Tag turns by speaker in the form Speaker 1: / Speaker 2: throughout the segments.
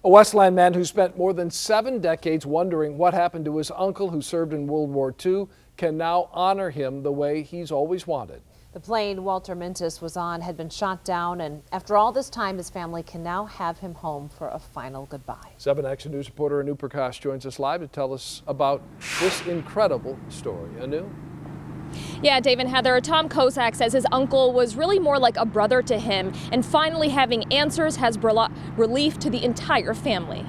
Speaker 1: A Westland man who spent more than 7 decades wondering what happened to his uncle who served in World War II can now honor him the way he's always wanted.
Speaker 2: The plane Walter Mintus was on had been shot down, and after all this time, his family can now have him home for a final goodbye.
Speaker 1: 7 Action News reporter Anu Prakash joins us live to tell us about this incredible story. Anu?
Speaker 3: Yeah, Dave and Heather, Tom Kozak says his uncle was really more like a brother to him, and finally having answers has brought relief to the entire family.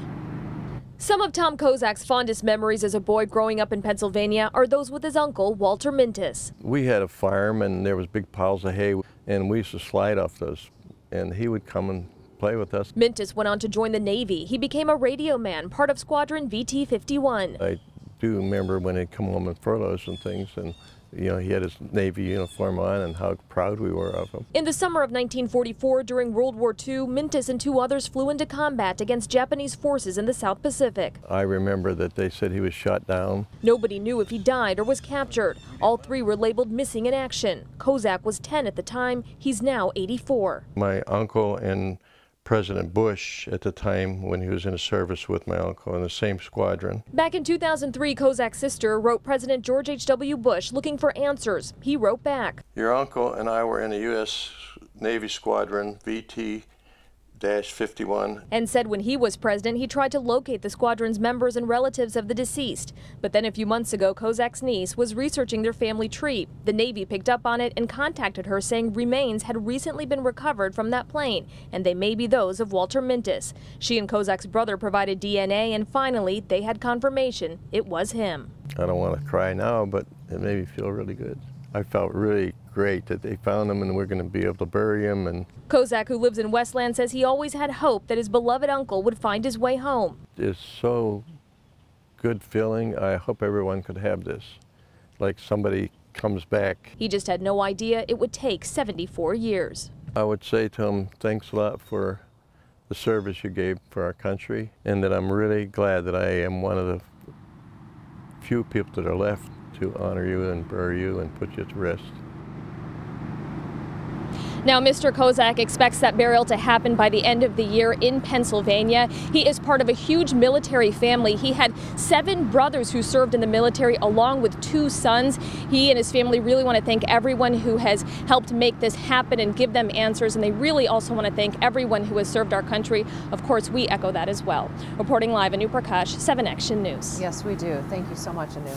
Speaker 3: Some of Tom Kozak's fondest memories as a boy growing up in Pennsylvania are those with his uncle, Walter Mintus.
Speaker 4: We had a farm and there was big piles of hay, and we used to slide off those, and he would come and play with us.
Speaker 3: Mintus went on to join the Navy. He became a radio man, part of Squadron VT-51.
Speaker 4: I do remember when he'd come home in furloughs and things, and you know, he had his Navy uniform on and how proud we were of him.
Speaker 3: In the summer of 1944, during World War II, Mintus and 2 others flew into combat against Japanese forces in the South Pacific.
Speaker 4: I remember that they said he was shot down.
Speaker 3: Nobody knew if he died or was captured. All 3 were labeled missing in action. Kozak was 10 at the time. He's now 84.
Speaker 4: My uncle and President Bush at the time, when he was in a service with my uncle in the same squadron.
Speaker 3: Back in 2003, Kozak's sister wrote President George H.W. Bush looking for answers. He wrote back.
Speaker 4: Your uncle and I were in the U.S. Navy Squadron VT-51.
Speaker 3: And said when he was president, he tried to locate the squadron's members and relatives of the deceased. But then a few months ago, Kozak's niece was researching their family tree. The Navy picked up on it and contacted her saying remains had recently been recovered from that plane, and they may be those of Walter Mintus. She and Kozak's brother provided DNA, and finally, they had confirmation it was him.
Speaker 4: I don't want to cry now, but it made me feel really good. I felt really great that they found him and we're going to be able to bury him. And
Speaker 3: Kozak, who lives in Westland, says he always had hope that his beloved uncle would find his way home.
Speaker 4: It's so good feeling. I hope everyone could have this, like somebody comes back.
Speaker 3: He just had no idea it would take 74 years.
Speaker 4: I would say to him, thanks a lot for the service you gave for our country, and that I'm really glad that I am one of the few people that are left to honor you and bury you and put you to rest.
Speaker 3: Now, Mr. Kozak expects that burial to happen by the end of the year in Pennsylvania. He is part of a huge military family. He had 7 brothers who served in the military along with 2 sons. He and his family really want to thank everyone who has helped make this happen and give them answers. And they really also want to thank everyone who has served our country. Of course, we echo that as well. Reporting live, Anu Prakash, 7 Action News.
Speaker 2: Yes, we do. Thank you so much, Anu.